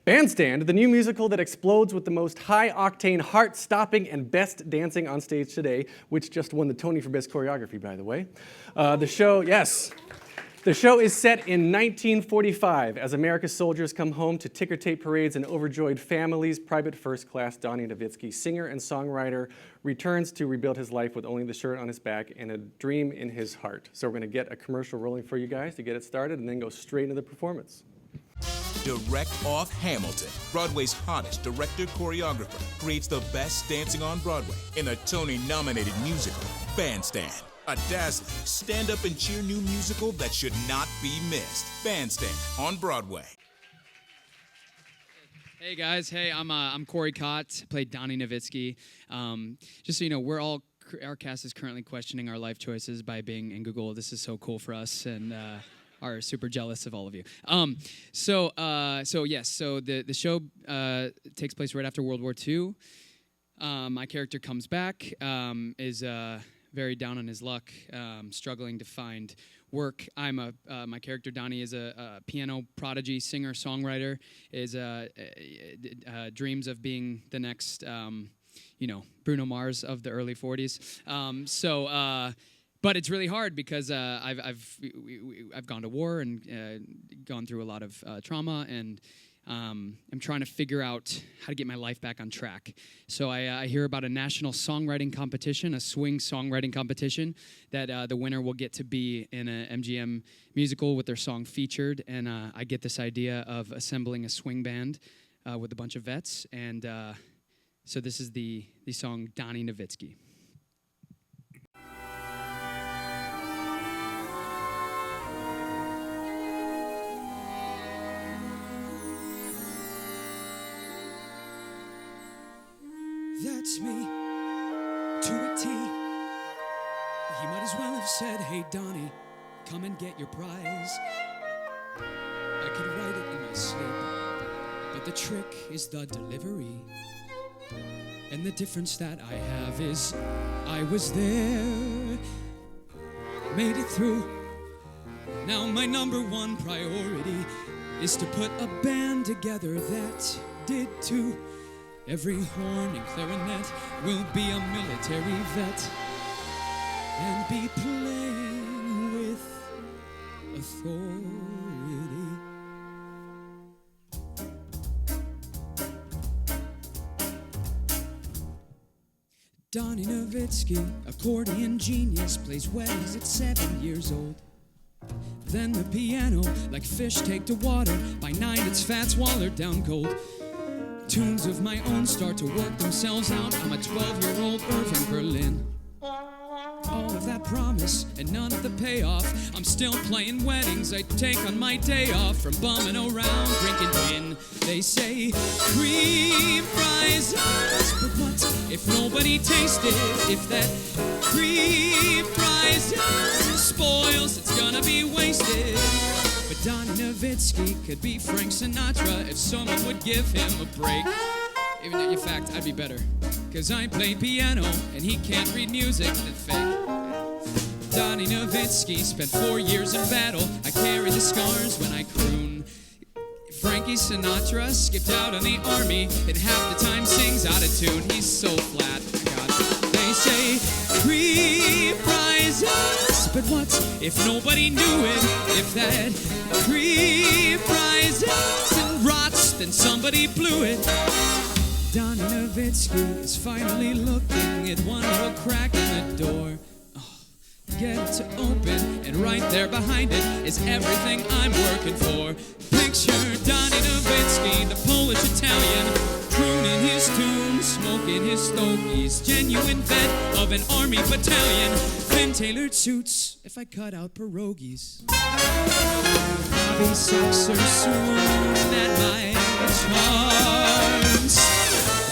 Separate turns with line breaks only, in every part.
Bandstand, the new musical that explodes with the most high-octane, heart-stopping, and best dancing on stage today, which just won the Tony for Best Choreography, by the way. The show is set in 1945 as America's soldiers come home to ticker tape parades and overjoyed families. Private First Class Donny Novitski, singer and songwriter, returns to rebuild his life with only the shirt on his back and a dream in his heart. So we're going to get a commercial rolling for you guys to get it started and then go straight into the performance.
Direct off Hamilton, Broadway's hottest director-choreographer, creates the best dancing on Broadway in a Tony-nominated musical, Bandstand. A dazzling stand-up and cheer new musical that should not be missed. Bandstand on Broadway.
Hey guys, I'm Corey Cott, played Donny Novitski. Just so you know, our cast is currently questioning our life choices by being in Google. This is so cool for us, and are super jealous of all of you. So the show takes place right after World War II. My character comes back, is very down on his luck, struggling to find work. My character Donny is a piano prodigy, singer, songwriter. Dreams of being the next, Bruno Mars of the early '40s. But it's really hard because I've gone to war and gone through a lot of trauma, and I'm trying to figure out how to get my life back on track. So I hear about a national songwriting competition, a swing songwriting competition, that the winner will get to be in an MGM musical with their song featured, and I get this idea of assembling a swing band with a bunch of vets, and so this is the song Donny Novitski.
That's me, to a T. He might as well have said, hey, Donny, come and get your prize. I could write it in my sleep, but the trick is the delivery. And the difference that I have is I was there, made it through. Now my number one priority is to put a band together that did too. Every horn and clarinet will be a military vet and be playing with authority. Donny Novitski, accordion genius, plays weddings at 7 years old. Then the piano, like fish take to water, by 9 its fat's wallered down cold. Tunes of my own start to work themselves out. I'm a 12-year-old Irving Berlin. All of that promise and none of the payoff. I'm still playing weddings I take on my day off from bumming around drinking gin. They say cream fries, but what if nobody tasted? If that cream fries spoils, it's gonna be wasted. But Donny Novitski could be Frank Sinatra if someone would give him a break. Even in fact, I'd be better, cause I play piano and he can't read music that's fake. Donny Novitski spent 4 years in battle. I carry the scars when I croon. Frankie Sinatra skipped out on the army and half the time sings out of tune. He's so flat, God. They say cream fries, but what if nobody knew it? If that cream fries and rots, then somebody blew it. Donny Novitski is finally looking at one little crack in the door. Get it to open, and right there behind it is everything I'm working for. Picture Donny Novitski, the Polish Italian, crooning his tunes, smoking his stogies, genuine vet of an army battalion. Thin tailored suits, if I cut out pierogies. Bobby socks are soon at my charms,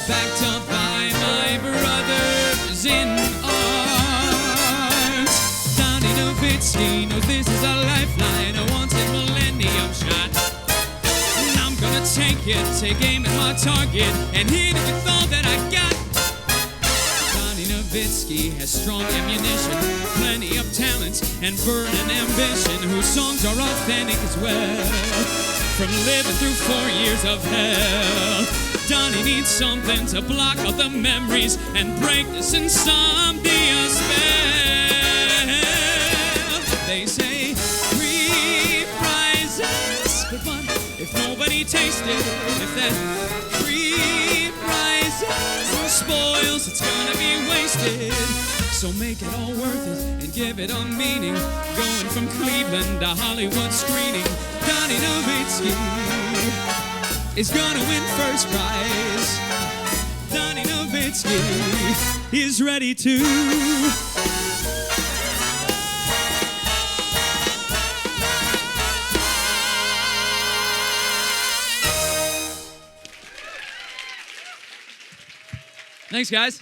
backed up by my brothers in arms. Donny Novitski knows this is a lifeline, a once-in-millennium shot. And I'm gonna take aim at my target, and hit it with all that I got. Donny Novitski Novitski has strong ammunition, plenty of talent, and burning ambition, whose songs are authentic as well. From living through 4 years of hell, Donny needs something to block out the memories and break this insomnia spell. They say reprisals, but what if nobody tasted? If that reprisals spoils, it's gonna be wasted. So make it all worth it and give it a meaning. Going from Cleveland to Hollywood screening, Donny Novitski is gonna win first prize. Donny Novitski is ready to.
Thanks, guys.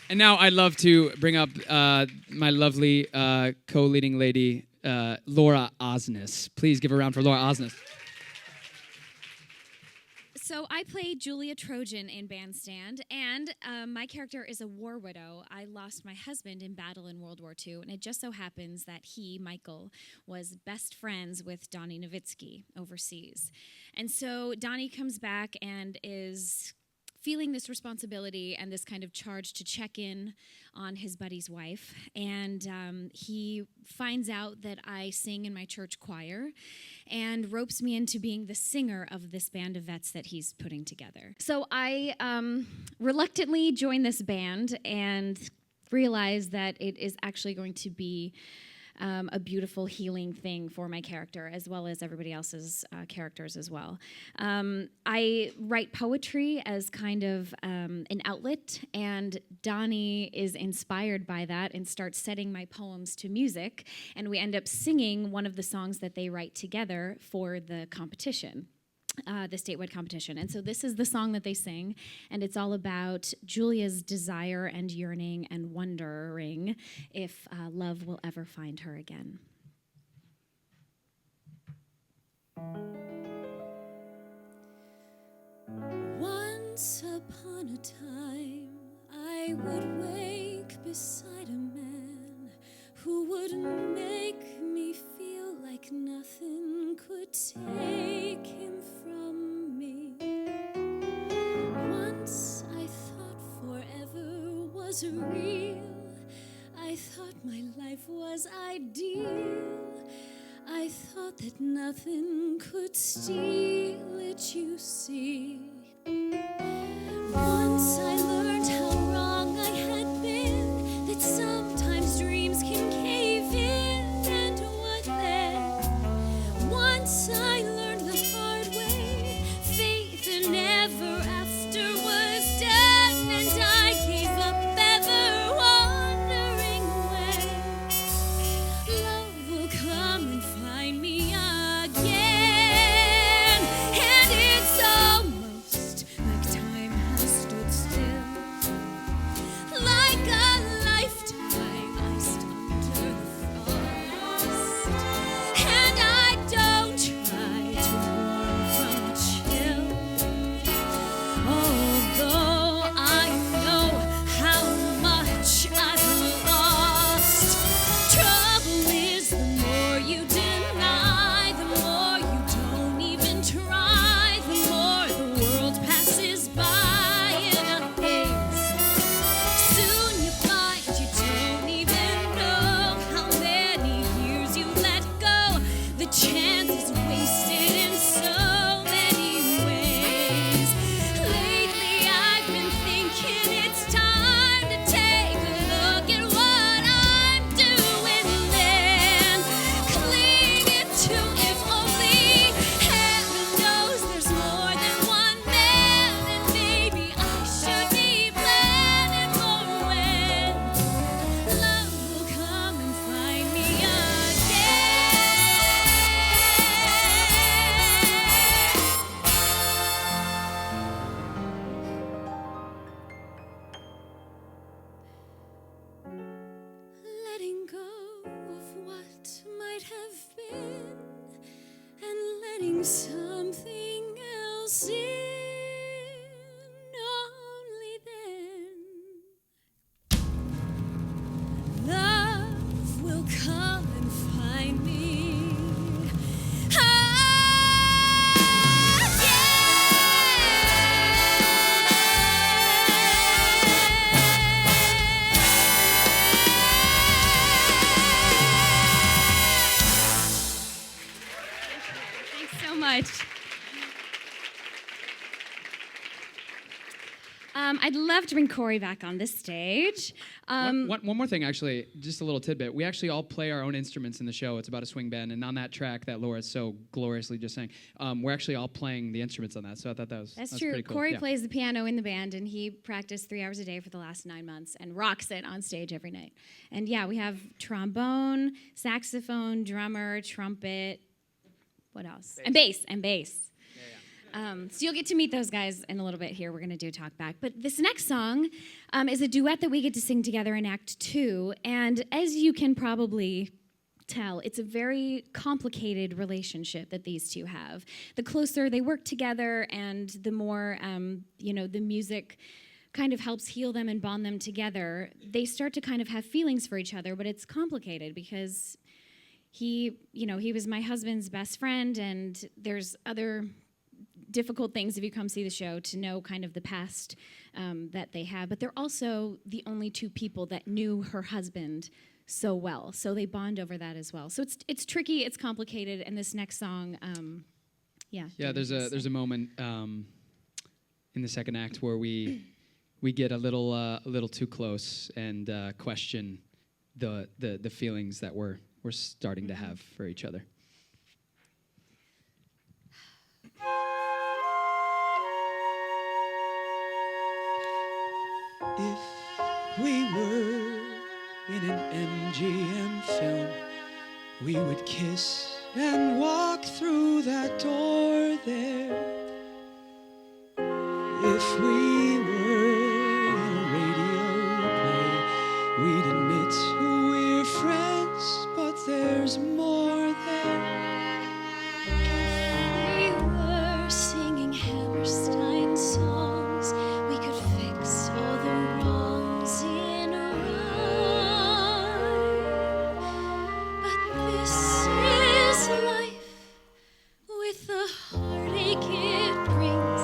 And now I'd love to bring up my lovely co-leading lady, Laura Osnes. Please give a round for Laura Osnes.
So I played Julia Trojan in Bandstand, and my character is a war widow. I lost my husband in battle in World War II, and it just so happens that he, Michael, was best friends with Donny Novitski overseas. And so Donny comes back and is feeling this responsibility and this kind of charge to check in on his buddy's wife. And he finds out that I sing in my church choir and ropes me into being the singer of this band of vets that he's putting together. So I reluctantly joined this band and realized that it is actually going to be a beautiful healing thing for my character, as well as everybody else's characters as well. I write poetry as kind of an outlet, and Donny is inspired by that and starts setting my poems to music, and we end up singing one of the songs that they write together for the competition. The statewide competition. And so this is the song that they sing, and it's all about Julia's desire and yearning and wondering if love will ever find her again.
Once upon a time, I would wake beside a man who would make me feel like nothing could take him from me. Once I thought forever was real. I thought my life was ideal. I thought that nothing could steal it, you see. Once I learned how wrong I had been, that sometimes dreams can cave in, and what then? Once I learned the hard way, faith in ever after was done, and I gave up ever wondering when love will come and find me again. And it's almost like time has stood still, like a lifetime iced under the frost. And I don't try to warm from the chill, although I know how much I've lost. Trouble is, the more you deny, the more you don't even try, the more the world passes by in a haze. Soon you find you don't even know how many years you let go. The chance is wasted in so many ways. Lately I've been thinking it's time to take a look at what I'm doing then. Cling it to, if only heaven knows there's more than one man, and maybe I should be planning for when love will come and find me again. Letting go of what might have been, and letting something else in. Only then
much. I'd love to bring Corey back on this stage.
One more thing, actually, just a little tidbit. We actually all play our own instruments in the show. It's about a swing band, and on that track that Laura so gloriously just sang, we're actually all playing the instruments on that. So I thought that was
That's true.
pretty cool.
Corey
Yeah.
plays the piano in the band, and he practiced 3 hours a day for the last 9 months and rocks it on stage every night. And yeah, we have trombone, saxophone, drummer, trumpet. What else? Bass. And bass. So you'll get to meet those guys in a little bit here. We're going to do a talk back. But this next song is a duet that we get to sing together in Act 2. And as you can probably tell, it's a very complicated relationship that these two have. The closer they work together and the more, the music kind of helps heal them and bond them together, they start to kind of have feelings for each other. But it's complicated because he was my husband's best friend, and there's other difficult things if you come see the show to know kind of the past that they have, but they're also the only two people that knew her husband so well, so they bond over that as well. So it's tricky, it's complicated, and this next song, there's a moment in the second act where we get a little too close and question the feelings that we're starting to have for each other.
If we were in an MGM film, we would kiss and walk through that door there. If we were in a radio play, we'd admit we're friends, but there's more there.
If we were singing Hammerstein songs, we could fix all the wrongs in a rhyme. But this is life with the heartache it brings,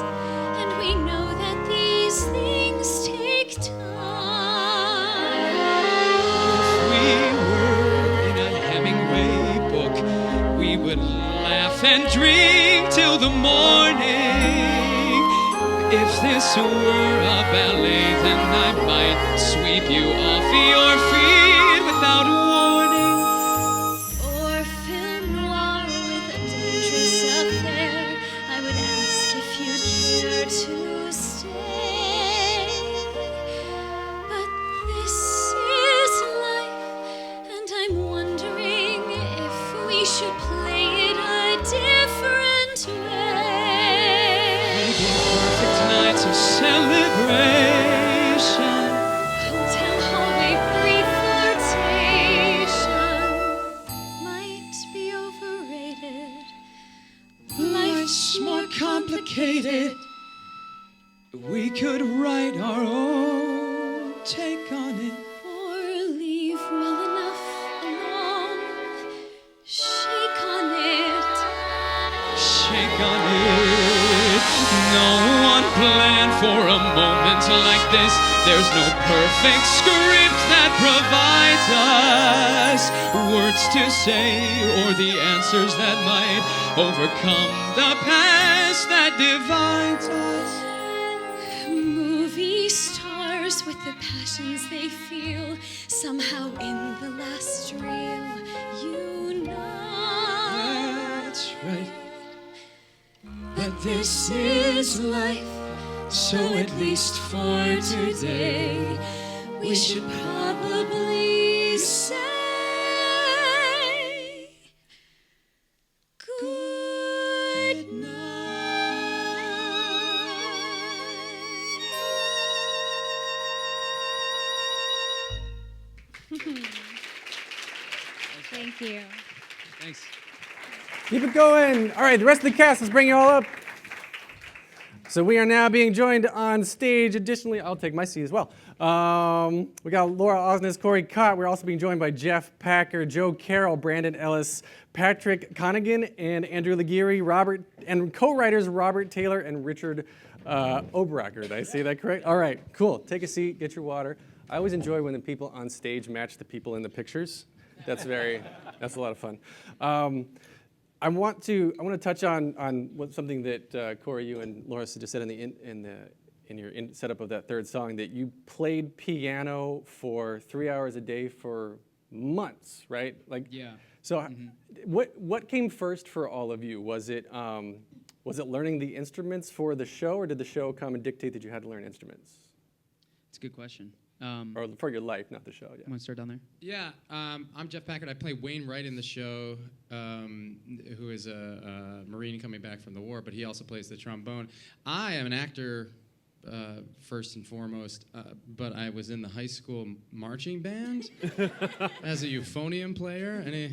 and we know that these things take time.
If we were in a Hemingway book, we would laugh and drink till the morning. If this were a ballet, then I might sweep you off your feet without warning.
Or film noir with a dangerous affair, I would ask if you'd care to stay. But this is life, and I'm wondering if we should play it a different way.
Maybe perfect nights of celebration.
Hotel hallway brief flirtation might be overrated.
Life's more complicated. We could write our own take on it.
Or leave well enough alone. Shake on it.
Shake on it. No one planned for a moment like this. There's no perfect script that provides us words to say or the answers that might overcome the past that divides us.
Movie stars with the passions they feel, somehow in the last reel,
That's right.
But this is life, so at least for today, we should probably say good night.
Thank you.
Thanks.
Keep it going. All right, the rest of the cast, let's bring you all up. So we are now being joined on stage. Additionally, I'll take my seat as well. We got Laura Osnes, Corey Cott. We're also being joined by Geoff Packard, Joe Carroll, Brandon Ellis, Patrick Connaghan, and Andrew Leggieri, Robert, and co-writers Robert Taylor and Richard Oberacker. Did I say that correct? All right, cool. Take a seat, get your water. I always enjoy when the people on stage match the people in the pictures. That's a lot of fun. I want to touch on something that Corey, you and Laura just said in your setup of that third song, that you played piano for 3 hours a day for months, right? Like,
Yeah.
So, what came first for all of you? Was it learning the instruments for the show, or did the show come and dictate that you had to learn instruments?
It's a good question.
Or for your life, not the show. Yeah.
Want to start down there?
Yeah, I'm Geoff Packard. I play Wayne Wright in the show, who is a Marine coming back from the war, but he also plays the trombone. I am an actor first and foremost, but I was in the high school marching band as a euphonium player. Any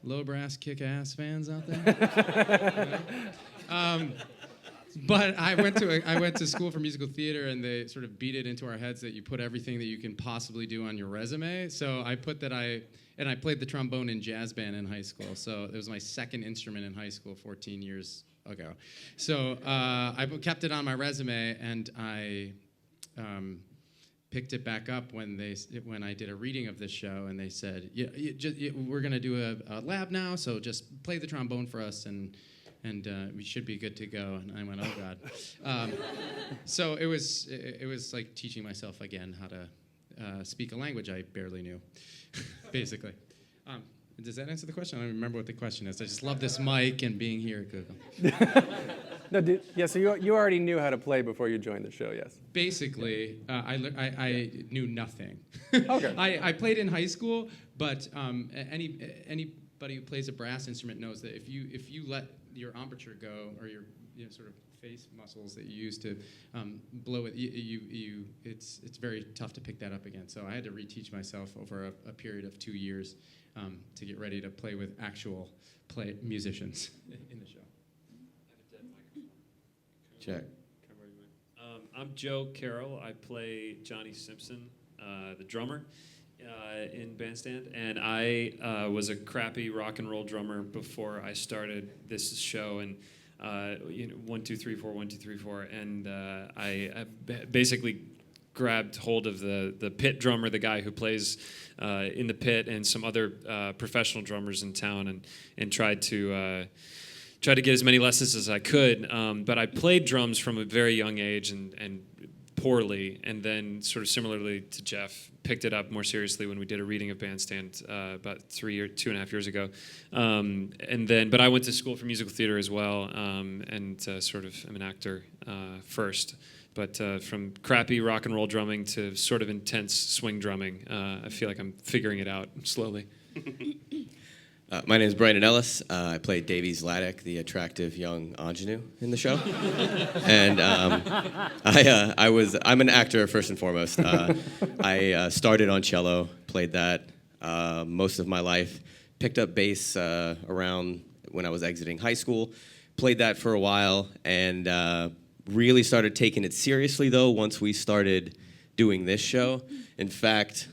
low brass kick-ass fans out there? But I went to school for musical theater, and they sort of beat it into our heads that you put everything that you can possibly do on your resume. So I put that I played the trombone in jazz band in high school. So it was my second instrument in high school 14 years ago. So I kept it on my resume, and I picked it back up when I did a reading of this show, and they said, we're going to do a lab now, so just play the trombone for us, and we should be good to go. And I went, oh God. So it was like teaching myself again how to speak a language I barely knew, basically. Does that answer the question? I don't remember what the question is. I just love this mic and being here at Google.
So you already knew how to play before you joined the show, yes?
Basically, I knew nothing.
Okay.
I played in high school, but anybody who plays a brass instrument knows that if you let your embouchure go, or your sort of face muscles that you use to blow it, it's very tough to pick that up again. So I had to reteach myself over a period of 2 years to get ready to play with actual musicians in the show.
Check.
I'm Joe Carroll. I play Johnny Simpson, the drummer, in Bandstand, and I was a crappy rock and roll drummer before I started this show, and 1 2 3 4 1 2 3 4, and I basically grabbed hold of the pit drummer, the guy who plays in the pit, and some other professional drummers in town, and tried to get as many lessons as I could. But I played drums from a very young age and poorly, and then sort of similarly to Geoff, picked it up more seriously when we did a reading of Bandstand about 2.5 years ago. But I went to school for musical theater as well, and sort of am an actor first. But from crappy rock and roll drumming to sort of intense swing drumming, I feel like I'm figuring it out slowly.
My name is Brandon Ellis. I play Davies Vladek, the attractive young ingenue in the show. And I'm an actor first and foremost. I started on cello, played that most of my life. Picked up bass around when I was exiting high school. Played that for a while, and really started taking it seriously though once we started doing this show. In fact,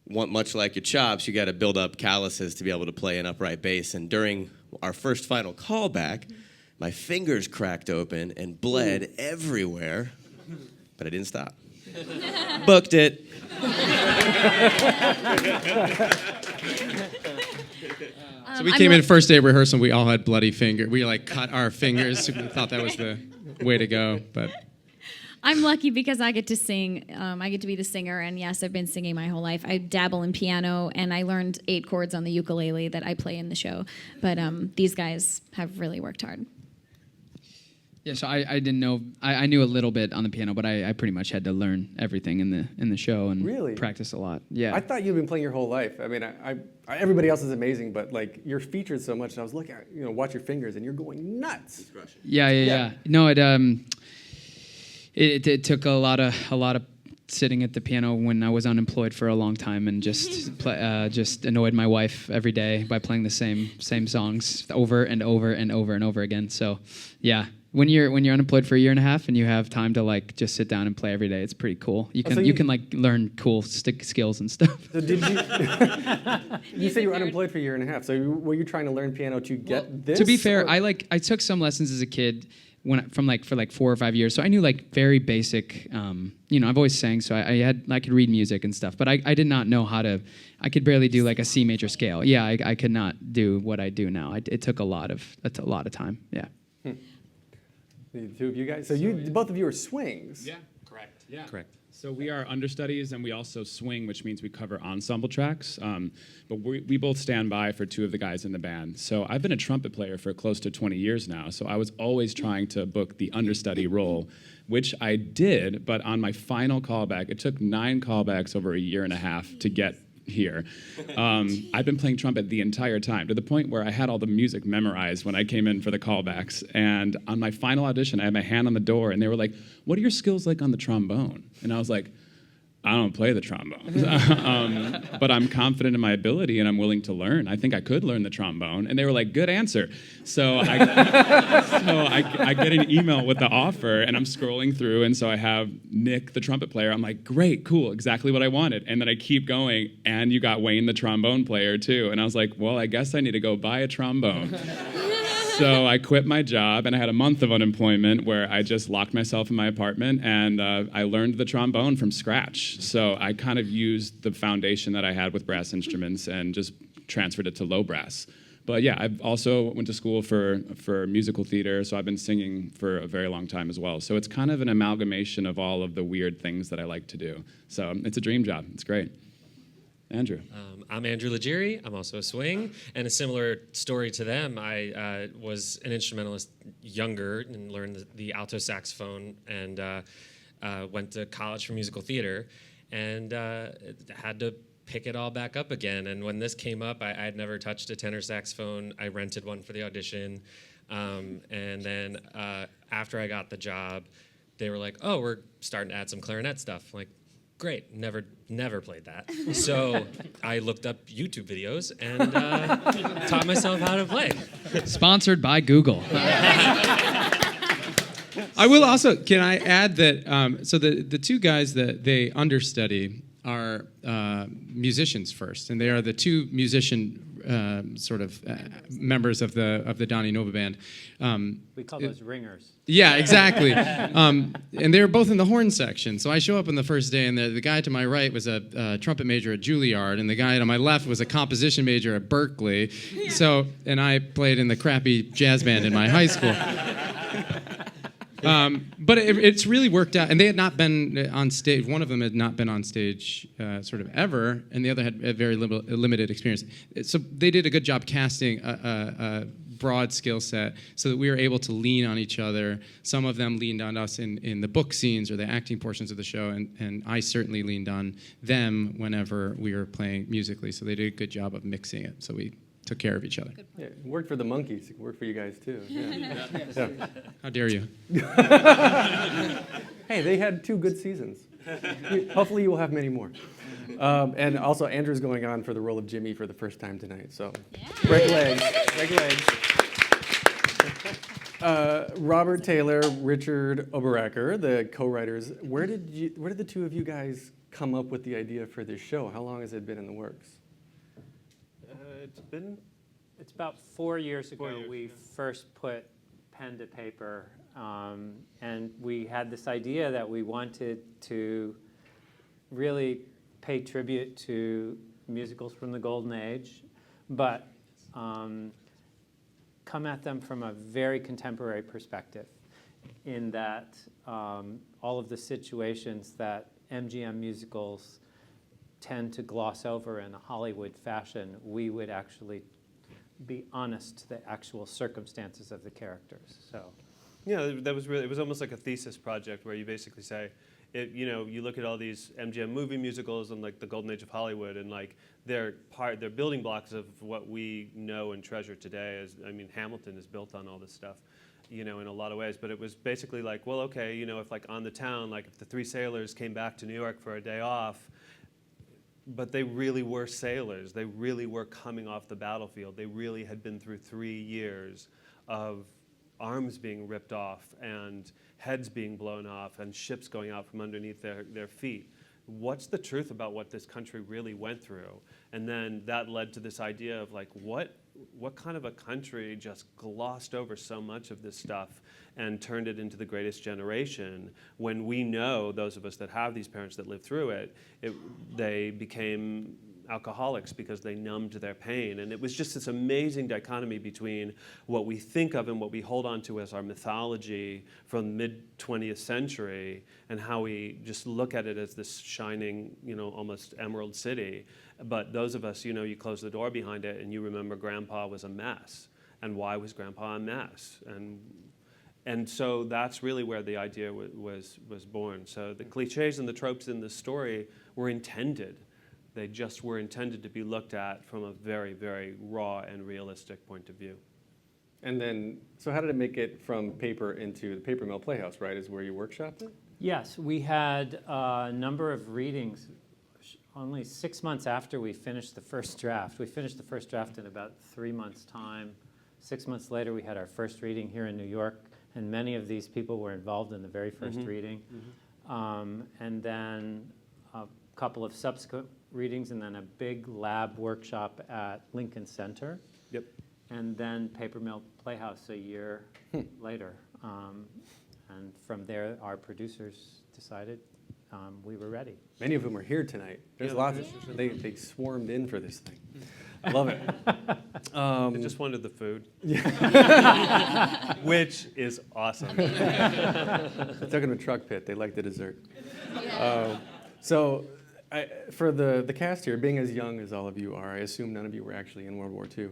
much like your chops, you got to build up calluses to be able to play an upright bass. And during our first final callback, my fingers cracked open and bled everywhere, but I didn't stop. Booked it.
So we came in first day of rehearsal, we all had bloody fingers. We cut our fingers. We thought that was the way to go, but...
I'm lucky because I get to sing. I get to be the singer, and yes, I've been singing my whole life. I dabble in piano, and I learned 8 chords on the ukulele that I play in the show. But these guys have really worked hard.
Yeah, so I didn't know. I knew a little bit on the piano, but I pretty much had to learn everything in the show and
really
practice a lot. Yeah.
I thought you'd been playing your whole life. I mean, everybody else is amazing, but like you're featured so much, and I was looking at watch your fingers, and you're going nuts.
Yeah. No, it took a lot of sitting at the piano when I was unemployed for a long time, and just annoyed my wife every day by playing the same songs over and over and over and over again. So, yeah, when you're unemployed for a year and a half and you have time to just sit down and play every day, it's pretty cool. You can learn cool skills and stuff.
So did you? You say you were unemployed for a year and a half. So were you trying to learn piano to get this?
To be fair, I took some lessons as a kid. for like 4 or 5 years. So I knew like very basic, I've always sang, so I could read music and stuff, but I did not know how to. I could barely do like a C major scale. Yeah, I could not do what I do now. It took a lot of time. Yeah.
The two of you guys. So both of you are swings.
Yeah, correct. Yeah.
Correct.
So we are understudies, and we also swing, which means we cover ensemble tracks. But we both stand by for two of the guys in the band. So I've been a trumpet player for close to 20 years now. So I was always trying to book the understudy role, which I did. But on my final callback, it took 9 callbacks over a year and a half to get here. I've been playing trumpet the entire time, to the point where I had all the music memorized when I came in for the callbacks. And on my final audition, I had my hand on the door, and they were like, "What are your skills like on the trombone?" And I was like, "I don't play the trombone, but I'm confident in my ability, and I'm willing to learn. I think I could learn the trombone." And they were like, "Good answer." So I get an email with the offer, and I'm scrolling through, and so I have Nick, the trumpet player. I'm like, "Great, cool, exactly what I wanted." And then I keep going, and you got Wayne, the trombone player, too. And I was like, well, I guess I need to go buy a trombone. So I quit my job, and I had a month of unemployment where I just locked myself in my apartment, and I learned the trombone from scratch. So I kind of used the foundation that I had with brass instruments and just transferred it to low brass. But yeah, I've also went to school for musical theater, so I've been singing for a very long time as well. So it's kind of an amalgamation of all of the weird things that I like to do. So it's a dream job. It's great. Andrew.
I'm Andrew Leggieri. I'm also a swing. And a similar story to them, I was an instrumentalist younger and learned the alto saxophone and went to college for musical theater and had to pick it all back up again. And when this came up, I had never touched a tenor saxophone. I rented one for the audition. And then after I got the job, they were like, "Oh, we're starting to add some clarinet stuff." I'm like, great, never played that. So I looked up YouTube videos and taught myself how to play.
Sponsored by Google.
I will also, can I add that, so the two guys that they understudy are musicians first, and they are the two musician members of the Donny Nova band.
We call those ringers.
Yeah, exactly. And they were both in the horn section. So I show up on the first day, and the guy to my right was a trumpet major at Juilliard, and the guy to my left was a composition major at Berkeley. Yeah. So, and I played in the crappy jazz band in my high school. But it's really worked out, and they had not been on stage. One of them had not been on stage sort of ever, and the other had a very limited experience. So they did a good job casting a broad skill set so that we were able to lean on each other. Some of them leaned on us in the book scenes or the acting portions of the show, and I certainly leaned on them whenever we were playing musically. So they did a good job of mixing it. So we took care of each other.
Yeah, it worked for the Monkees. It worked for you guys too. Yeah. Yeah.
How dare you?
Hey, they had 2 good seasons. Hopefully you will have many more. And also Andrew's going on for the role of Jimmy for the first time tonight. So break legs. Robert Taylor, Richard Oberacker, the co-writers. Where did the two of you guys come up with the idea for this show? How long has it been in the works?
It's about 4 years ago we first put pen to paper, and we had this idea that we wanted to really pay tribute to musicals from the Golden Age, but come at them from a very contemporary perspective, in that all of the situations that MGM musicals tend to gloss over in a Hollywood fashion, we would actually be honest to the actual circumstances of the characters. So,
yeah, that was really, it was almost like a thesis project where you basically say, you look at all these MGM movie musicals and like the Golden Age of Hollywood, and like they're building blocks of what we know and treasure today. Hamilton is built on all this stuff, in a lot of ways. But it was basically like, well, okay, if like On the Town, like if the 3 sailors came back to New York for a day off, but they really were sailors. They really were coming off the battlefield. They really had been through 3 years of arms being ripped off and heads being blown off and ships going out from underneath their feet. what's the truth about what this country really went through? And then that led to this idea of like, what kind of a country just glossed over so much of this stuff and turned it into the greatest generation, when we know, those of us that have these parents that lived through it, they became alcoholics because they numbed their pain. And it was just this amazing dichotomy between what we think of and what we hold on to as our mythology from the mid-20th century, and how we just look at it as this shining, almost emerald city. But those of us, you close the door behind it and you remember Grandpa was a mess. And why was Grandpa a mess? And so that's really where the idea was born. So the cliches and the tropes in this story were intended. They just were intended to be looked at from a very, very raw and realistic point of view.
And then, so how did it make it from paper into the Paper Mill Playhouse, right, is where you workshopped it?
Yes, we had a number of readings only 6 months after we finished the first draft. We finished the first draft in about 3 months' time. 6 months later, we had our first reading here in New York, and many of these people were involved in the very first reading. And then a couple of subsequent readings, and then a big lab workshop at Lincoln Center.
Yep.
And then Paper Mill Playhouse a year later. And from there, our producers decided we were ready.
Many of them are here tonight. There's lots of, they swarmed in for this thing. I love it.
They just wanted the food, which is awesome.
I took them to Truck Pit. They like the dessert. So for the cast here, being as young as all of you are, I assume none of you were actually in World War II.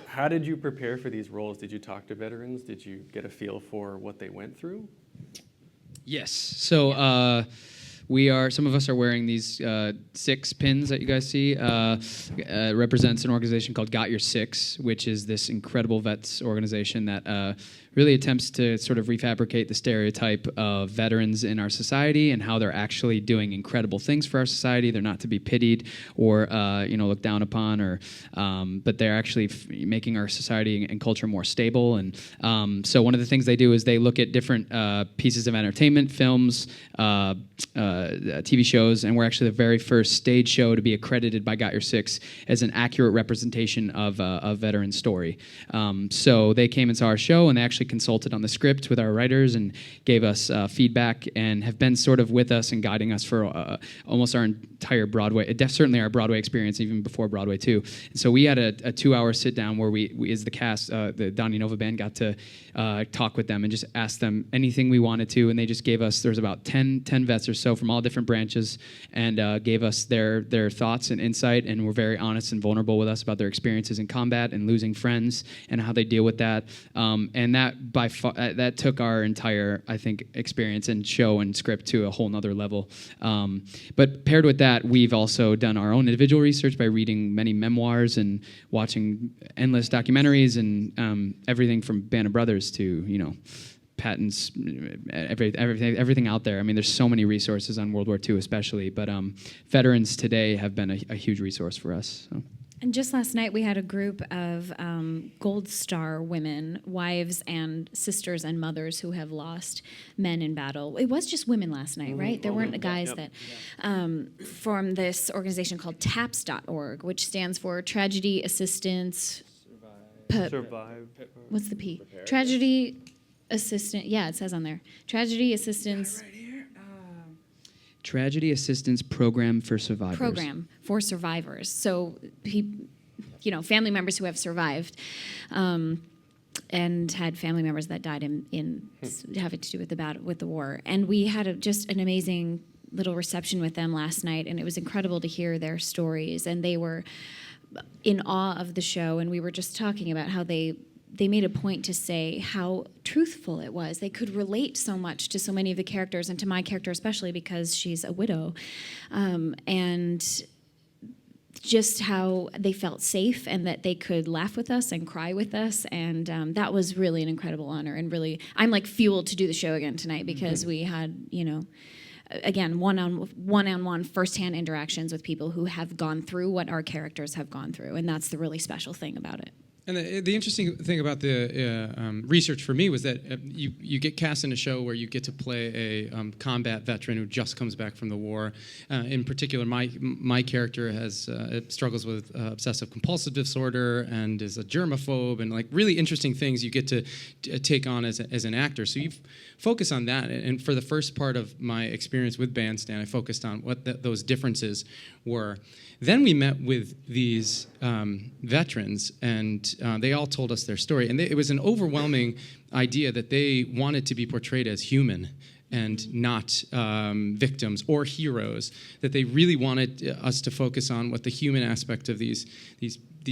How did you prepare for these roles? Did you talk to veterans? Did you get a feel for what they went through?
Yes. So some of us are wearing these 6 pins that you guys see. Represents an organization called Got Your Six, which is this incredible vets organization that really attempts to sort of refabricate the stereotype of veterans in our society and how they're actually doing incredible things for our society. They're not to be pitied or looked down upon, but they're actually making our society and culture more stable. And so one of the things they do is they look at different pieces of entertainment, films, TV shows, and we're actually the very first stage show to be accredited by Got Your Six as an accurate representation of a veteran story. So they came and saw our show, and they actually consulted on the script with our writers and gave us feedback, and have been sort of with us and guiding us for almost our entire Broadway, certainly our Broadway experience, even before Broadway too. And so we had a 2-hour sit down where we as the cast, the Donny Nova Band, got to talk with them and just ask them anything we wanted to, and they just gave us, there's about 10 vets or so from all different branches, and gave us their thoughts and insight, and were very honest and vulnerable with us about their experiences in combat and losing friends and how they deal with that. And that by far, that took our entire, I think, experience and show and script to a whole nother level. But paired with that, we've also done our own individual research by reading many memoirs and watching endless documentaries, and everything from Band of Brothers to, patents, everything out there. I mean, there's so many resources on World War II especially, but veterans today have been a huge resource for us. So.
And just last night, we had a group of Gold Star women, wives and sisters and mothers who have lost men in battle. It was just women last night, right? There weren't guys that... from this organization called TAPS.org, which stands for Tragedy Assistance...
Survive.
What's the P? Tragedy Assistance... Yeah, it says on there. Tragedy Assistance...
Tragedy Assistance Program for Survivors.
Program for survivors. So, family members who have survived and had family members that died in having to do with the war. And we had just an amazing little reception with them last night, and it was incredible to hear their stories. And they were in awe of the show, and we were just talking about how they made a point to say how truthful it was. They could relate so much to so many of the characters, and to my character especially because she's a widow, and just how they felt safe and that they could laugh with us and cry with us, and that was really an incredible honor. And really, I'm like fueled to do the show again tonight because we had, again, one-on-one firsthand interactions with people who have gone through what our characters have gone through, and that's the really special thing about it.
And the interesting thing about the research for me was that you get cast in a show where you get to play a combat veteran who just comes back from the war. In particular, my character has struggles with obsessive compulsive disorder and is a germaphobe, and like really interesting things you get to take on as an actor. So you focus on that. And for the first part of my experience with Bandstand, I focused on what those differences were. Then we met with these veterans, and they all told us their story. And it was an overwhelming idea that they wanted to be portrayed as human and not victims or heroes, that they really wanted us to focus on what the human aspect of these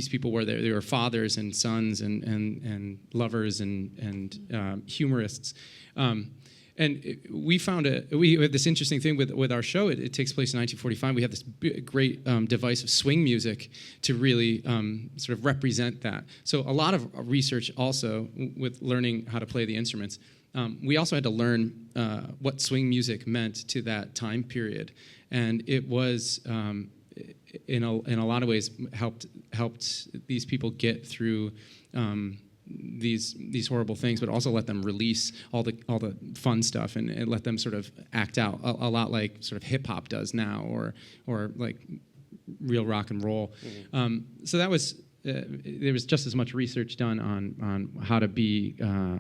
people were. They were fathers and sons and lovers and humorists. And we had this interesting thing with our show. It takes place in 1945. We have this great device of swing music to really sort of represent that. So a lot of research also with learning how to play the instruments. We also had to learn what swing music meant to that time period, and it was in a lot of ways helped these people get through these horrible things, but also let them release all the fun stuff and let them sort of act out a lot like sort of hip hop does now, or like real rock and roll. So that was there was just as much research done on how to be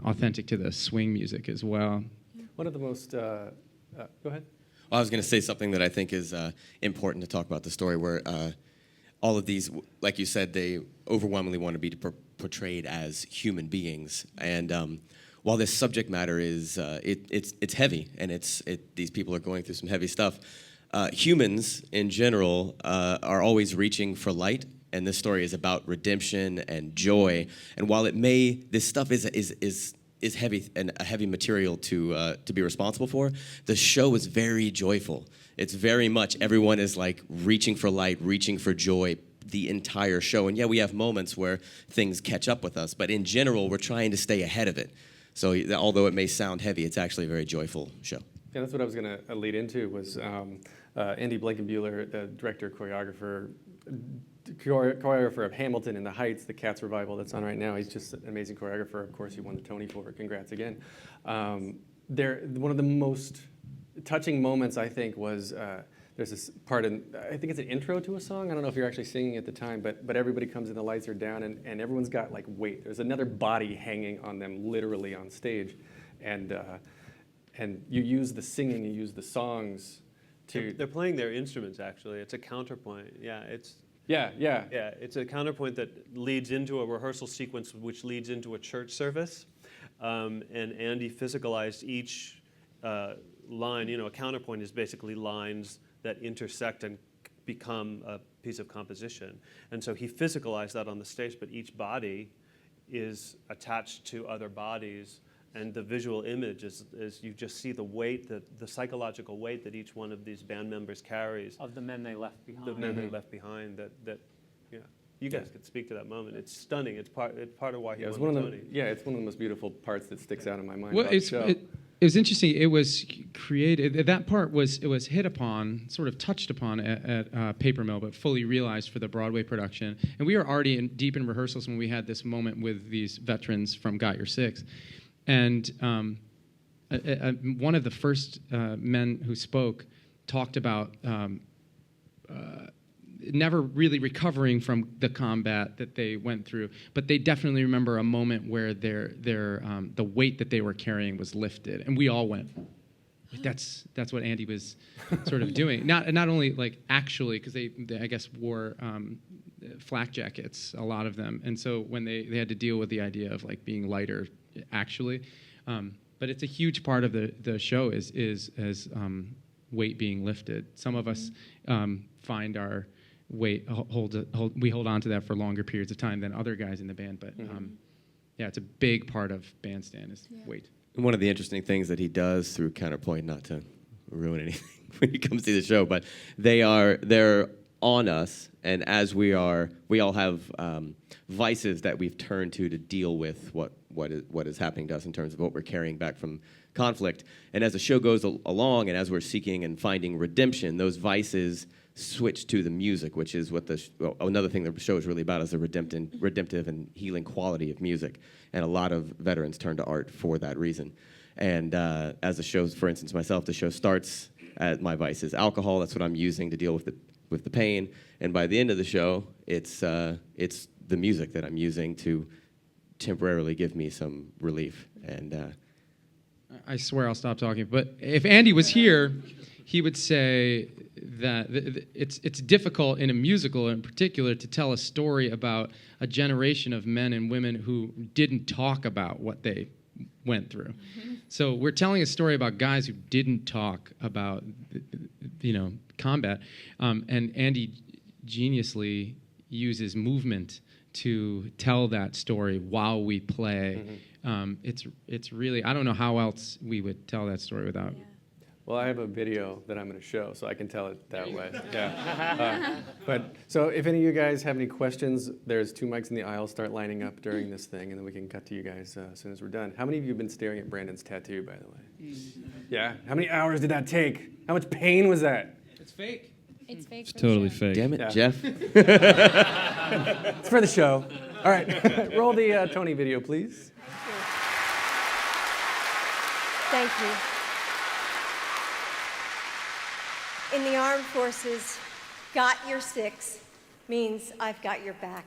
authentic to the swing music as well.
One of the most go ahead.
Well, I was going to say something that I think is important to talk about the story, where all of these, like you said, they overwhelmingly want to be portrayed as human beings. And while this subject matter is it's heavy, and these people are going through some heavy stuff, humans in general are always reaching for light. And this story is about redemption and joy. And while this stuff is heavy and a heavy material to be responsible for, the show is very joyful. It's very much everyone is like reaching for light, reaching for joy the entire show. And yeah, we have moments where things catch up with us, but in general, we're trying to stay ahead of it. So although it may sound heavy, it's actually a very joyful show.
Yeah, that's what I was going to lead into was Andy Blankenbuehler, the director, choreographer of Hamilton and the Heights, the Cats revival that's on right now. He's just an amazing choreographer. Of course, he won the Tony for it. Congrats again. One of the most touching moments, I think, was there's this part in, I think it's an intro to a song. I don't know if you're actually singing at the time, but everybody comes in, the lights are down, and everyone's got like weight. There's another body hanging on them, literally on stage, and you use the singing, you use the songs to.
They're playing their instruments actually. It's a counterpoint. Yeah, it's.
Yeah.
It's a counterpoint that leads into a rehearsal sequence, which leads into a church service, and Andy physicalized each line. A counterpoint is basically lines that intersect and become a piece of composition. And so he physicalized that on the stage, but each body is attached to other bodies, and the visual image is you just see the weight, the psychological weight that each one of these band members carries.
Of the men they left behind.
The men they left behind. You guys could speak to that moment. It's stunning. It's part of why he won the Tony.
It's one of the most beautiful parts that sticks out in my mind.
Well, it was interesting. It was created. That part was hit upon, sort of touched upon at Paper Mill, but fully realized for the Broadway production. And we were already deep in rehearsals when we had this moment with these veterans from Got Your Six. And one of the first men who spoke talked about never really recovering from the combat that they went through, but they definitely remember a moment where the weight that they were carrying was lifted, and we all went. That's what Andy was sort of doing. Not only like actually, because they I guess wore flak jackets, a lot of them, and so when they had to deal with the idea of like being lighter, actually. But it's a huge part of the show is weight being lifted. Some of us find our weight we hold on to that for longer periods of time than other guys in the band. But it's a big part of Bandstand is weight.
And one of the interesting things that he does through Counterpoint, not to ruin anything when you come see the show, but they're on us, and as we all have vices that we've turned to deal with what is happening to us in terms of what we're carrying back from conflict. And as the show goes along, and as we're seeking and finding redemption, those vices switch to the music, which is what another thing the show is really about, is the redemptive and healing quality of music. And a lot of veterans turn to art for that reason. And as the show, for instance, myself, the show starts at my vice is alcohol. That's what I'm using to deal with the pain. And by the end of the show, it's the music that I'm using to temporarily give me some relief. And
I swear I'll stop talking. But if Andy was here, he would say that it's difficult in a musical in particular to tell a story about a generation of men and women who didn't talk about what they went through. Mm-hmm. So we're telling a story about guys who didn't talk about, combat. And Andy geniusly uses movement to tell that story while we play. Mm-hmm. It's really, I don't know how else we would tell that story without. Yeah.
Well, I have a video that I'm going to show, so I can tell it that way. Yeah. But so if any of you guys have any questions, there's 2 mics in the aisle. Start lining up during this thing, and then we can cut to you guys as soon as we're done. How many of you have been staring at Brandon's tattoo, by the way? Yeah. How many hours did that take? How much pain was that?
It's fake.
It's fake.
It's totally fake.
Damn it,
Yeah.
Jeff.
It's for the show. All right. Roll the Tony video, please.
Thank you. In the armed forces, got your 6 means I've got your back.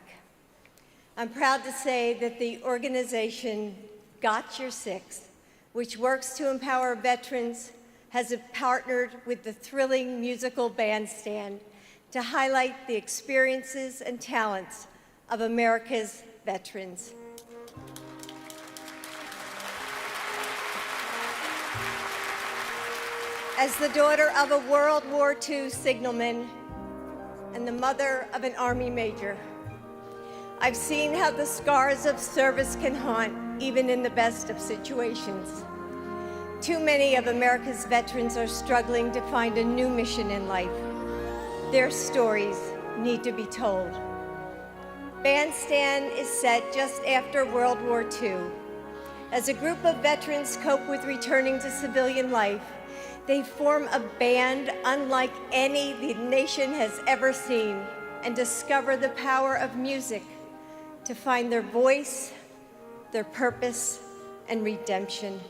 I'm proud to say that the organization Got Your 6, which works to empower veterans, has partnered with the thrilling musical Bandstand to highlight the experiences and talents of America's veterans. As the daughter of a World War II signalman and the mother of an Army major, I've seen how the scars of service can haunt even in the best of situations. Too many of America's veterans are struggling to find a new mission in life. Their stories need to be told. Bandstand is set just after World War II. As a group of veterans cope with returning to civilian life, they form a band unlike any the nation has ever seen and discover the power of music to find their voice, their purpose, and redemption.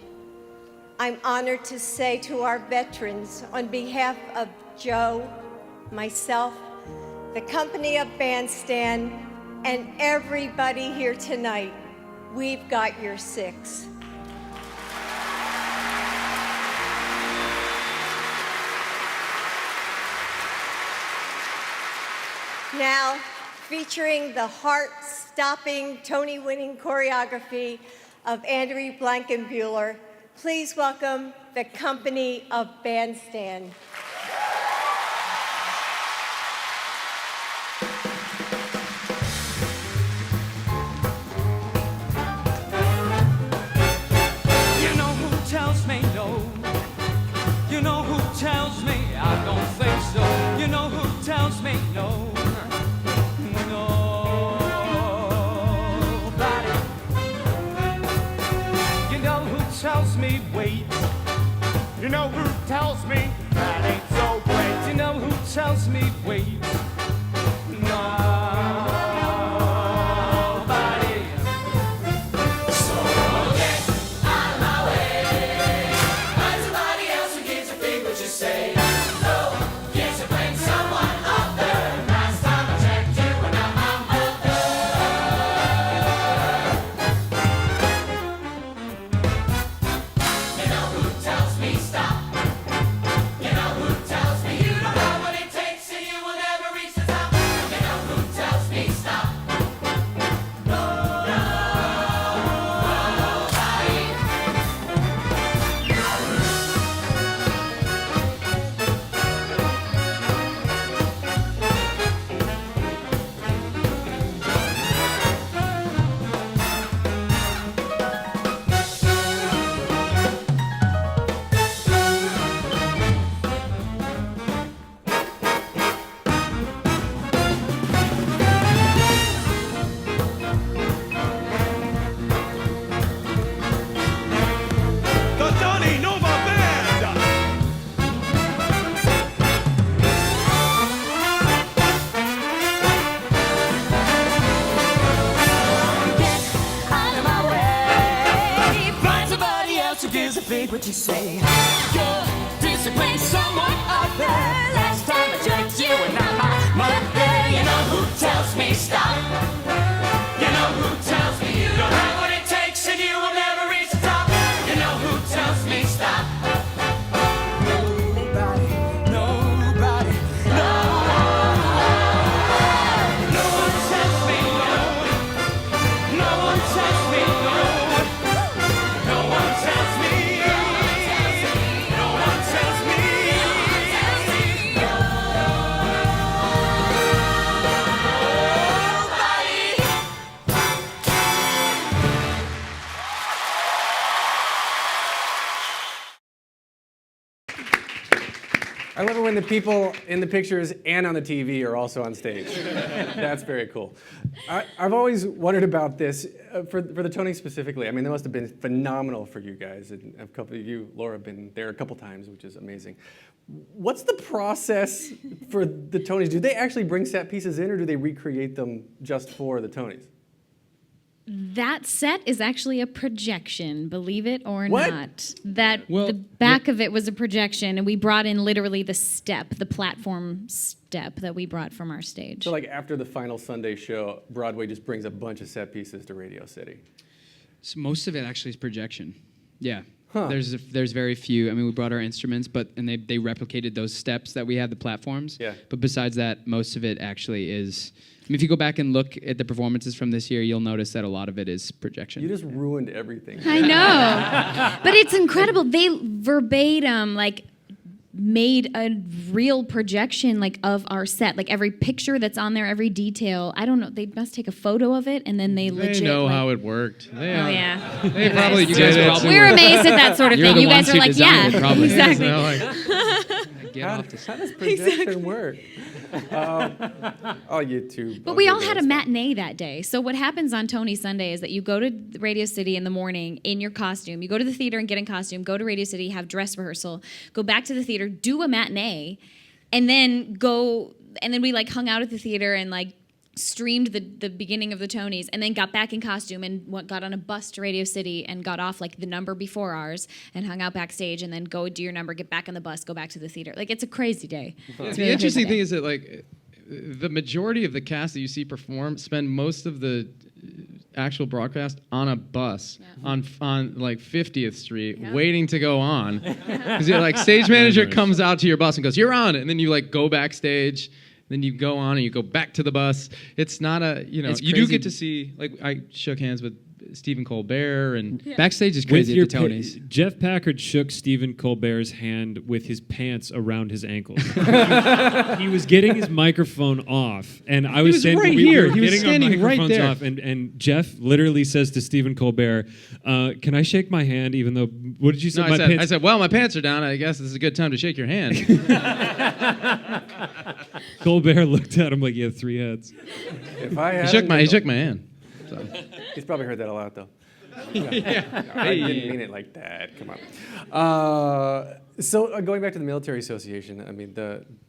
I'm honored to say to our veterans, on behalf of Joe, myself, the company of Bandstand, and everybody here tonight, we've got your 6. Now, featuring the heart-stopping, Tony-winning choreography of Andy Blankenbuehler, please welcome the company of Bandstand.
You know who tells me no? You know who tells me I don't think so? You know who tells me no? Tells me wait. You know who tells me that ain't so great? You know who tells me wait? Nobody. So get out of my way. Find somebody else who gives a fig what you say. No, yes, you bring someone other. Last time I checked, you were not my
believe what you say. You're disciplined somewhat other. Last time I judged you and not my mother. You know who tells me stop? You know who tells me you don't have what it takes and you will never reach the top? You know who tells me stop? Nobody, nobody, no. No one tells me no. No one tells me no. No one tells me. No one tells me.
I love it when the people in the pictures and on the TV are also on stage. That's very cool. I've always wondered about this, for the Tonys specifically. I mean, that must have been phenomenal for you guys. And a couple of you, Laura, have been there a couple times, which is amazing. What's the process for the Tonys? Do they actually bring set pieces in, or do they recreate them just for the Tonys?
That set is actually a projection, believe it or
What?
not. The back of it was a projection, and we brought in literally the platform step that we brought from our stage.
So like after the final Sunday show, Broadway just brings a bunch of set pieces to Radio City.
So most of it actually is projection. Yeah.
Huh.
There's very few. I mean, we brought our instruments, and they replicated those steps that we had, the platforms.
Yeah.
But besides that, most of it actually is. I mean, if you go back and look at the performances from this year, you'll notice that a lot of it is projection.
You just ruined everything.
I know. But it's incredible. They verbatim, made a real projection, of our set. Every picture that's on there, every detail. I don't know. They must take a photo of it, and then they legit...
They know how it worked.
Oh, yeah.
They probably did it.
We're amazed at that sort of thing. You guys are like, yeah,
probably.
exactly.
How does projection work? YouTube.
But we all had a matinee that day. So what happens on Tony Sunday is that you go to Radio City in the morning in your costume. You go to the theater and get in costume. Go to Radio City, have dress rehearsal. Go back to the theater, do a matinee, and then go. And then we hung out at the theater and streamed the beginning of the Tonys, and then got back in costume and got on a bus to Radio City and got off the number before ours and hung out backstage, and then go do your number, get back on the bus, go back to the theater. It's a crazy day. It's
The interesting thing is that the majority of the cast that you see perform spend most of the actual broadcast on a bus on 50th Street waiting to go on, because stage manager comes out to your bus and goes, "You're on," and then you go backstage. Then you go on and you go back to the bus. It's not a, you do get to see, I shook hands with Stephen Colbert, and
backstage is crazy at the Tonys.
Geoff Packard shook Stephen Colbert's hand with his pants around his ankles. He was getting his microphone off, and I was saying
right
we
here.
were
He was
getting our
standing right
microphones
there.
off, and Geoff literally says to Stephen Colbert, "Can I shake my hand?" Even though, what did you say?
No, I said, well, my pants are down. I guess this is a good time to shake your hand.
Colbert looked at him like he had three heads.
He
shook my hand. So.
He's probably heard that a lot, though.
Yeah.
I didn't mean it like that. Come on. So going back to the Military Association, I mean,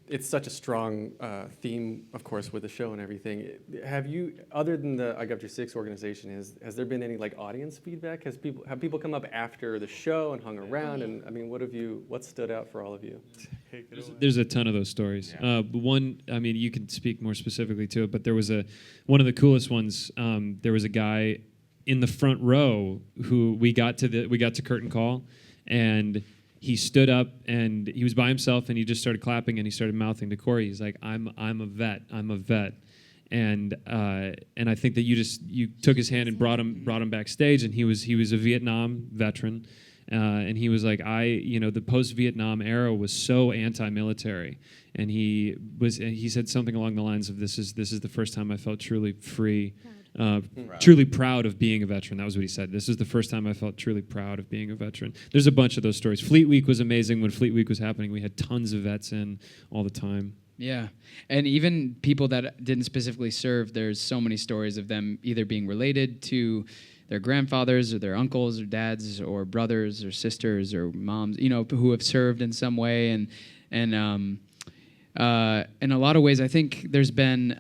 it's such a strong theme, of course, with the show and everything. Have you, other than the I Got Your Six organization, has there been any audience feedback? Have people come up after the show and hung around? And I mean, what stood out for all of you?
There's a ton of those stories. One, I mean, you can speak more specifically to it, but there was one of the coolest ones. There was a guy in the front row who we got to curtain call, and he stood up and he was by himself, and he just started clapping and he started mouthing to Corey. He's like, I'm a vet. And I think that you took his hand and brought him backstage, and he was a Vietnam veteran. And he was like, the post-Vietnam era was so anti-military, and he said something along the lines of, this is the first time I felt truly free, truly proud of being a veteran. That was what he said. This is the first time I felt truly proud of being a veteran. There's a bunch of those stories. Fleet Week was amazing. When Fleet Week was happening, we had tons of vets in all the time.
Yeah, and even people that didn't specifically serve, there's so many stories of them either being related to their grandfathers or their uncles or dads or brothers or sisters or moms, who have served in some way. And in a lot of ways, I think there's been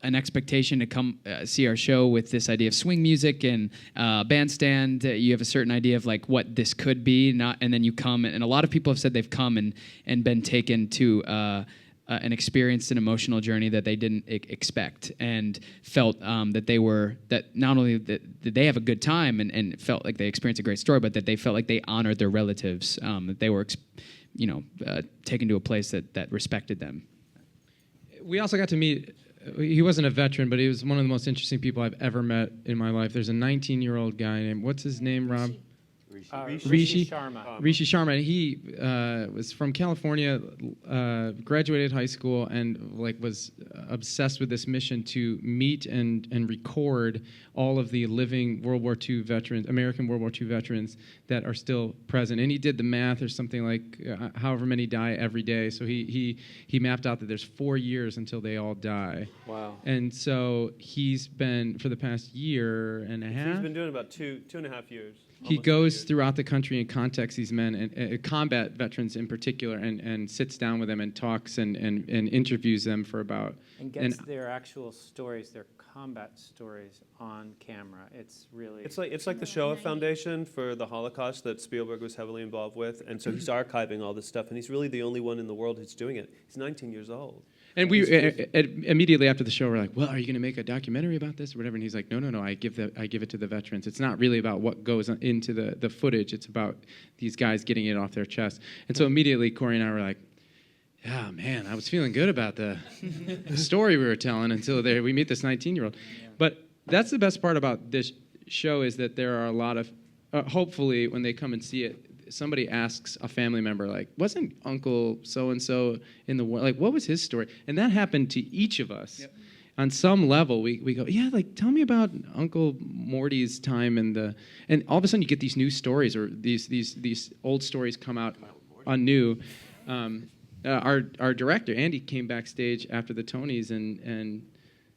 an expectation to come see our show with this idea of swing music and bandstand. You have a certain idea of like what this could be, and then you come, and a lot of people have said they've come and been taken to an experienced and emotional journey that they didn't expect, and felt that not only that they have a good time and felt like they experienced a great story, but that they felt like they honored their relatives, that they were taken to a place that respected them.
We also got to meet. He wasn't a veteran, but he was one of the most interesting people I've ever met in my life. There's a 19-year-old guy named, what's his name, Rob?
Rishi Sharma.
Rishi Sharma. He was from California, graduated high school, and was obsessed with this mission to meet and record all of the living World War II veterans, American World War II veterans that are still present. And he did the math, or something like however many die every day. So he mapped out that there's 4 years until they all die.
Wow.
And so he's been, for the past year and a half.
He's been doing about two and a half years.
He goes throughout the country and contacts these men, and combat veterans in particular, and sits down with them and talks and interviews them for about...
And gets their actual stories, their combat stories on camera. It's really...
It's like the Shoah Foundation for the Holocaust that Spielberg was heavily involved with, and so he's archiving all this stuff, and he's really the only one in the world who's doing it. He's 19 years old.
And we immediately after the show, we're like, well, are you going to make a documentary about this or whatever? And he's like, no, I give it to the veterans. It's not really about what goes into the footage. It's about these guys getting it off their chest. And so immediately, Corey and I were like, yeah, man, I was feeling good about the story we were telling until we meet this 19-year-old. But that's the best part about this show, is that there are a lot of, hopefully, when they come and see it, somebody asks a family member, like, wasn't Uncle so-and-so in the war? Like, what was his story? And that happened to each of us. Yep. On some level, we go, yeah, like, tell me about Uncle Morty's time and all of a sudden you get these new stories, or these old stories come out anew. Our director, Andy, came backstage after the Tonys and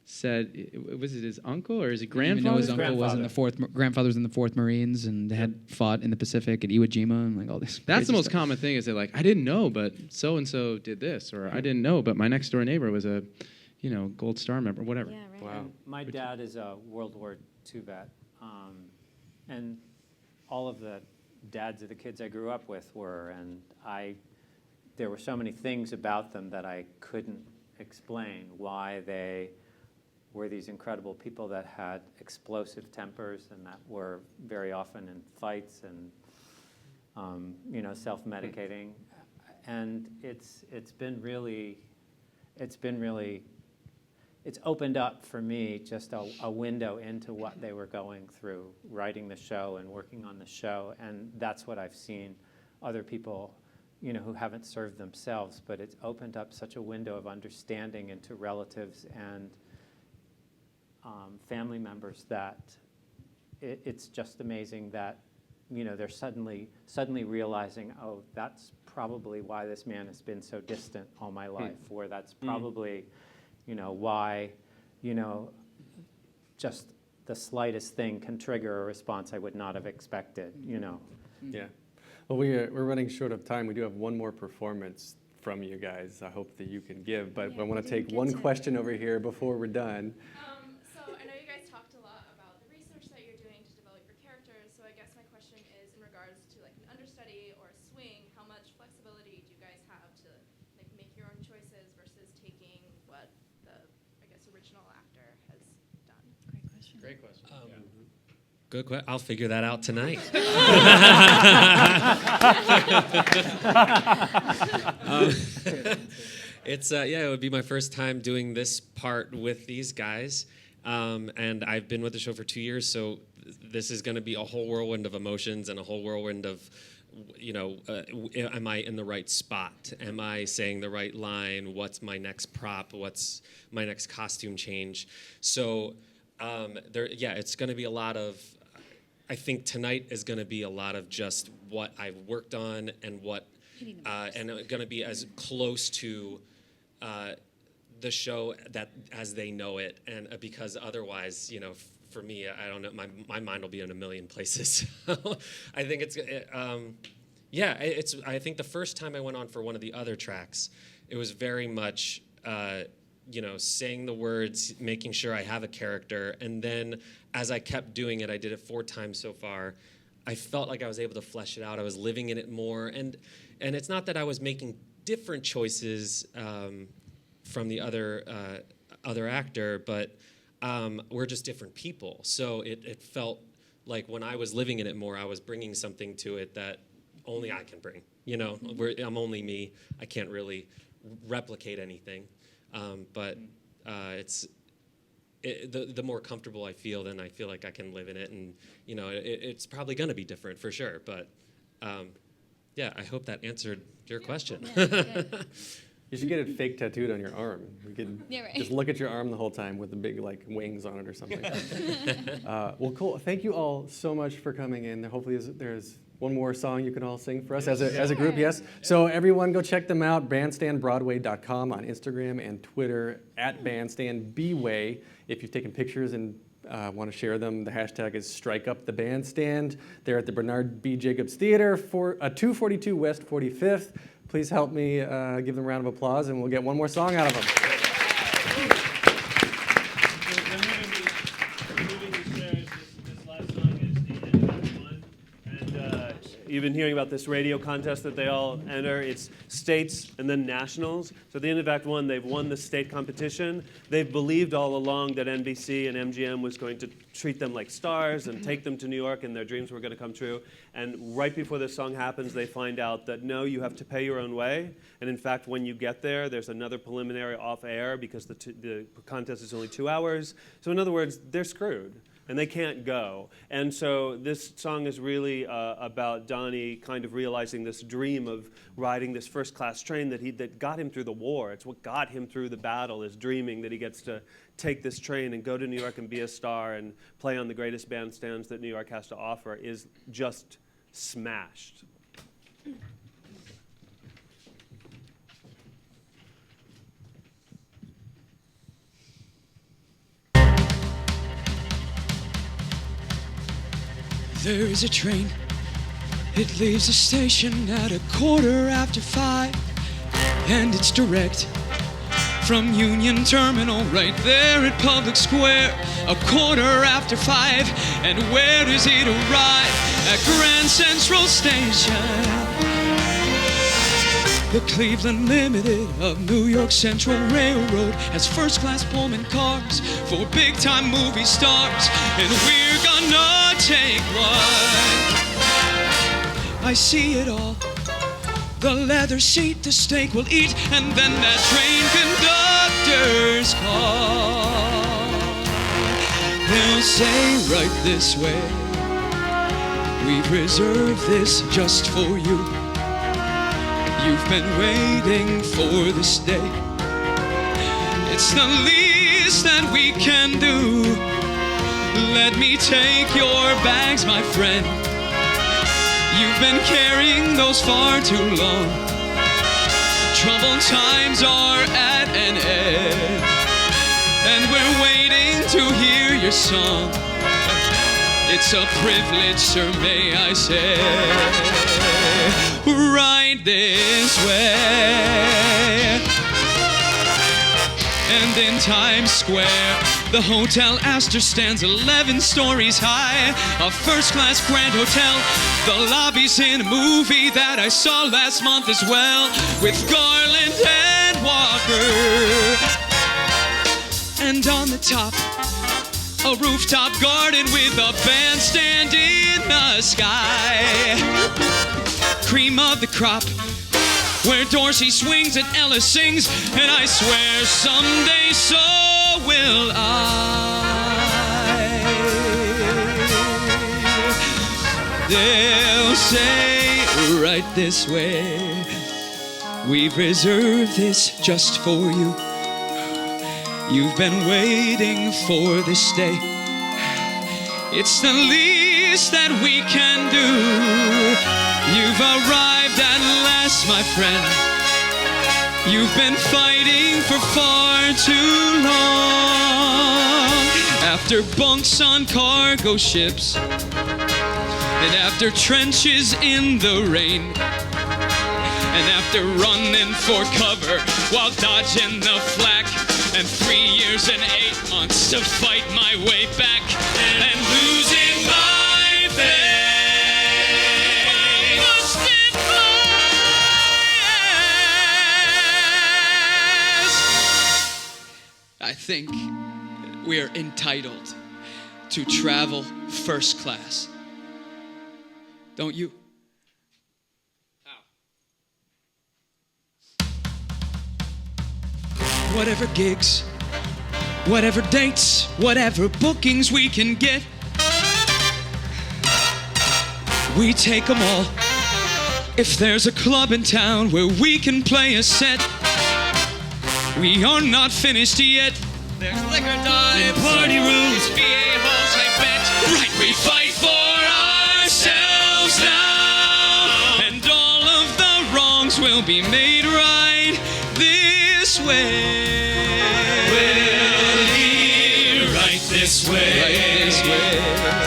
said, was it his uncle or is it grandfather?
His uncle was in the grandfather was in the 4th Marines and had fought in the Pacific at Iwo Jima and like all this.
That's the most
stuff.
common thing, is that like, I didn't know, but so and so did this, or I didn't know, but my next door neighbor was a, Gold Star member, whatever.
Yeah, right. Wow. My dad is a World War II vet, and all of the dads of the kids I grew up with were, and there were so many things about them that I couldn't explain why they were these incredible people that had explosive tempers and that were very often in fights and self-medicating, and it's opened up for me just a window into what they were going through writing the show and working on the show, and that's what I've seen other people who haven't served themselves, but it's opened up such a window of understanding into relatives and family members that it's just amazing that they're suddenly realizing, oh, that's probably why this man has been so distant all my life, or that's probably why just the slightest thing can trigger a response I would not have expected.
Yeah. Well, we're running short of time. We do have one more performance from you guys. I hope that you can give, but I want to take one question over here before we're done.
So I know you guys talked a lot about the research that you're doing to develop your characters. So I guess my question is in regards to like an understudy or a swing, how much flexibility do you guys have to like make your own choices versus taking what the original actor has done?
Great question. Good question. I'll figure that out tonight. It would be my first time doing this part with these guys, and I've been with the show for 2 years, so this is going to be a whole whirlwind of emotions and a whole whirlwind of, am I in the right spot? Am I saying the right line? What's my next prop? What's my next costume change? So, it's going to be a lot of. I think tonight is going to be a lot of just what I've worked on and and going to be as close to the show that as they know it, and because otherwise, for me, I don't know, my mind will be in a million places. I think I think the first time I went on for one of the other tracks, it was very much saying the words, making sure I have a character. And then as I kept doing it, I did it 4 times so far, I felt like I was able to flesh it out. I was living in it more. And it's not that I was making different choices from the other actor, but we're just different people. So it felt like when I was living in it more, I was bringing something to it that only I can bring. I'm only me. I can't really replicate anything. But the more comfortable I feel, then I feel like I can live in it. And, it's probably going to be different for sure. But, I hope that answered your question.
You should get it fake tattooed on your arm. You could
right.
just look at your arm the whole time with the big wings on it or something. Well, cool. Thank you all so much for coming in. Hopefully there's one more song you can all sing for us as a group, yes? So everyone go check them out, bandstandbroadway.com on Instagram and Twitter, @bandstandbway. If you've taken pictures and want to share them, the hashtag is StrikeUpTheBandstand. They're at the Bernard B. Jacobs Theater, 242 West 45th. Please help me give them a round of applause, and we'll get one more song out of them.
You've been hearing about this radio contest that they all enter. It's states and then nationals. So at the end of Act 1, they've won the state competition. They've believed all along that NBC and MGM was going to treat them like stars and take them to New York, and their dreams were going to come true. And right before this song happens, they find out that, no, you have to pay your own way. And in fact, when you get there, there's another preliminary off air because the contest is only 2 hours. So in other words, they're screwed. And they can't go. And so this song is really about Donny kind of realizing this dream of riding this first-class train that got him through the war. It's what got him through the battle, is dreaming that he gets to take this train and go to New York and be a star and play on the greatest bandstands that New York has to offer, is just smashed.
There is a train, it leaves the station at 5:15, and it's direct from Union Terminal right there at Public Square, 5:15, and where does it arrive? At Grand Central Station. The Cleveland Limited of New York Central Railroad has first-class Pullman cars for big-time movie stars, and we're gonna take one. I see it all. The leather seat, the steak we'll eat, and then that train conductor's call. They'll say right this way, we've reserved this just for you. You've been waiting for this day. It's the least that we can do. Let me take your bags, my friend. You've been carrying those far too long. Troubled times are at an end, and we're waiting to hear your song. It's a privilege, sir, may I say, right this way. And in Times Square, the Hotel Astor stands 11 stories high, a first-class grand hotel. The lobby's in a movie that I saw last month as well, with Garland and Walker. And on the top, a rooftop garden with a bandstand in the sky. Cream of the crop, where Dorsey swings and Ellis sings, and I swear someday so will I. They'll say right this way, we've reserved this just for you. You've been waiting for this day. It's the least that we can do. You've arrived at last, my friend. You've been fighting for far too long. After bunks on cargo ships, and after trenches in the rain, and after running for cover while dodging the flak and 3 years and 8 months to fight my way back and losing my faith. Must in I think we are entitled to travel first class. Don't you? Whatever gigs, whatever dates, whatever bookings we can get, we take them all. If there's a club in town where we can play a set, we are not finished yet. There's liquor dive, party rooms, VA halls, I bet. Right, we fight for ourselves now, and all of the wrongs will be made right this way. We'll be right this way. Right this way.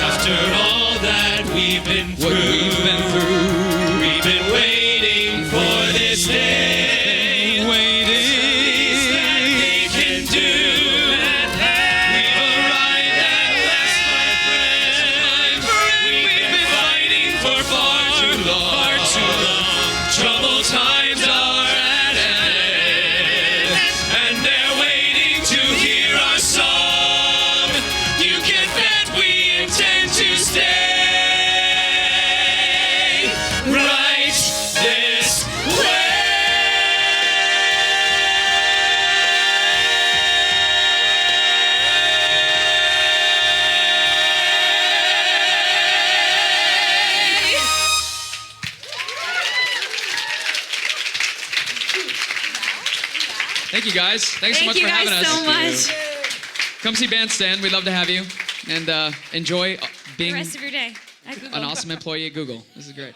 After all that we've been through, we've been waiting for this day. Thank you guys. Thanks so much for having us.
Thank you guys so much.
Come see Bandstand. We'd love to have you. And enjoy being
The rest of your day at Google.
an awesome employee at Google. This is great.